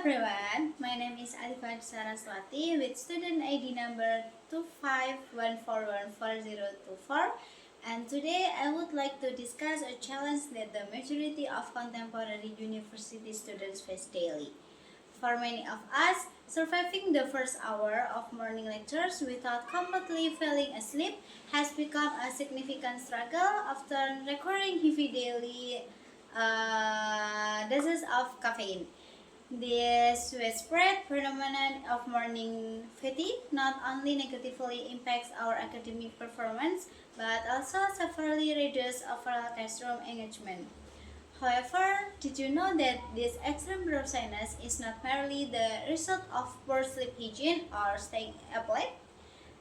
everyone, my name is Alifah Dwi Saraswati with student ID number 2514144024, and today I would like to discuss a challenge that the majority of contemporary university students face daily. For many of us, surviving the first hour of morning lectures without completely falling asleep has become a significant struggle, often requiring heavy daily doses of caffeine. This widespread phenomenon of morning fatigue not only negatively impacts our academic performance but also severely reduces overall classroom engagement. However, did you know that this extreme drowsiness is not merely the result of poor sleep hygiene or staying up late?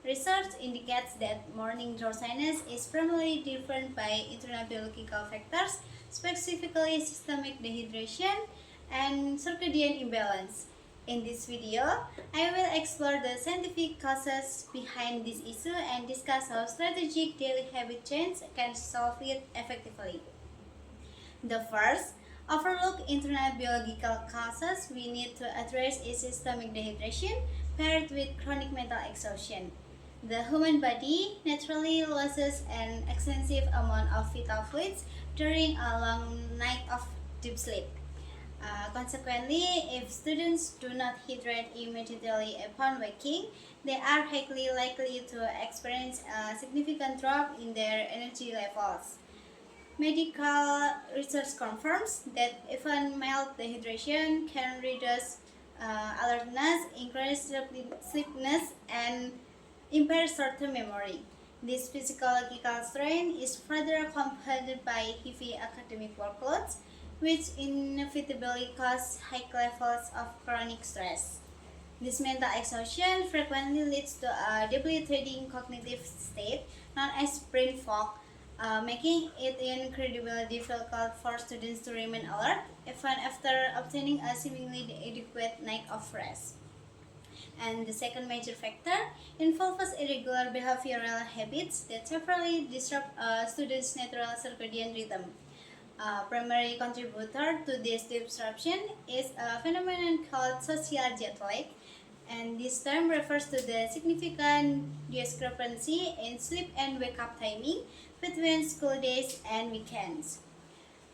Research indicates that morning drowsiness is primarily driven by internal biological factors, specifically systemic dehydration and circadian imbalance. In this video, I will explore the scientific causes behind this issue and discuss how strategic daily habit change can solve it effectively. The first, overlooked internal biological causes we need to address is systemic dehydration paired with chronic mental exhaustion. The human body naturally loses an extensive amount of vital fluids during a long night of deep sleep. Consequently, if students do not hydrate immediately upon waking, they are highly likely to experience a significant drop in their energy levels. Medical research confirms that even mild dehydration can reduce alertness, increase sleepiness, and impair short-term memory. This physiological strain is further compounded by heavy academic workloads, which inevitably cause high levels of chronic stress. This mental exhaustion frequently leads to a debilitating cognitive state known as brain fog, making it incredibly difficult for students to remain alert even after obtaining a seemingly adequate night of rest. And the second major factor involves irregular behavioral habits that severely disrupt a student's natural circadian rhythm. A primary contributor to this disruption is a phenomenon called social jet lag, and this term refers to the significant discrepancy in sleep and wake-up timing between school days and weekends.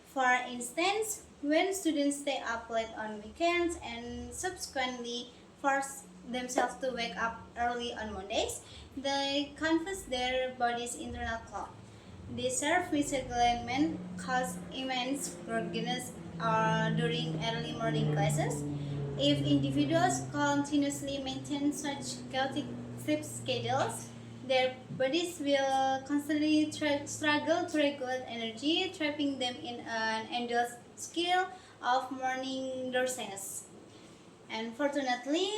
For instance, when students stay up late on weekends and subsequently force themselves to wake up early on Mondays, they confuse their body's internal clock. This sharp misalignment causes immense grogginess during early morning classes. If individuals continuously maintain such chaotic sleep schedules, their bodies will constantly struggle to regulate energy, trapping them in an endless cycle of morning drowsiness. And fortunately,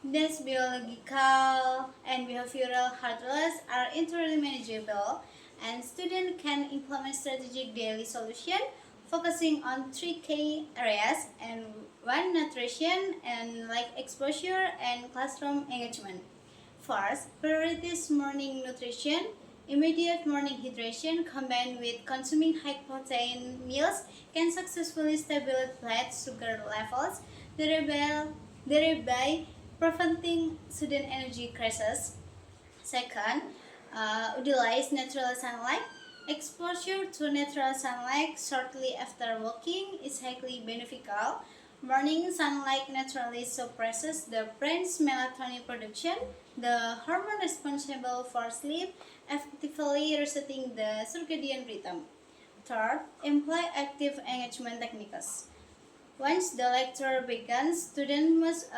these biological and behavioral hurdles are entirely manageable, and students can implement strategic daily solutions focusing on three key areas, and one, nutrition and light exposure and classroom engagement. First, prioritize morning nutrition. Immediate morning hydration combined with consuming high-protein meals can successfully stabilize blood sugar levels, thereby preventing sudden energy crashes. Second, utilize natural sunlight. Exposure to natural sunlight shortly after walking is highly beneficial. Morning sunlight naturally suppresses the brain's melatonin production, the hormone responsible for sleep, effectively resetting the circadian rhythm. Third, employ active engagement techniques. Once the lecture begins, students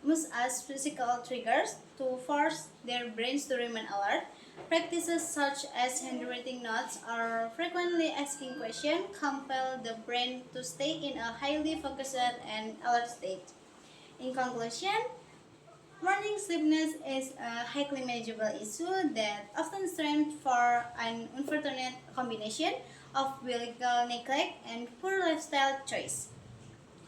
must ask physical triggers to force their brains to remain alert. Practices such as handwriting notes or frequently asking questions compel the brain to stay in a highly focused and alert state. In conclusion, morning sleepiness is a highly manageable issue that often stems for an unfortunate combination of biological neglect and poor lifestyle choice.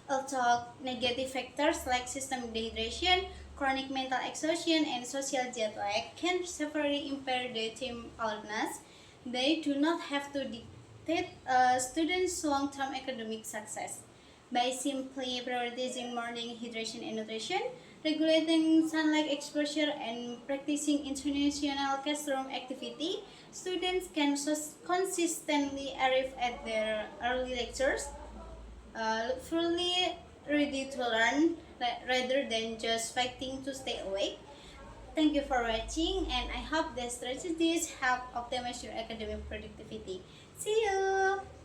Although negative factors like systemic dehydration, chronic mental exhaustion, and social jet lag can severely impair daytime alertness, they do not have to dictate a student's long-term academic success. By simply prioritizing morning hydration and nutrition, regulating sunlight exposure, and practicing international classroom activity, students can consistently arrive at their early lectures fully ready to learn rather than just fighting to stay awake. Thank you for watching, and I hope the strategies help optimize your academic productivity. See you!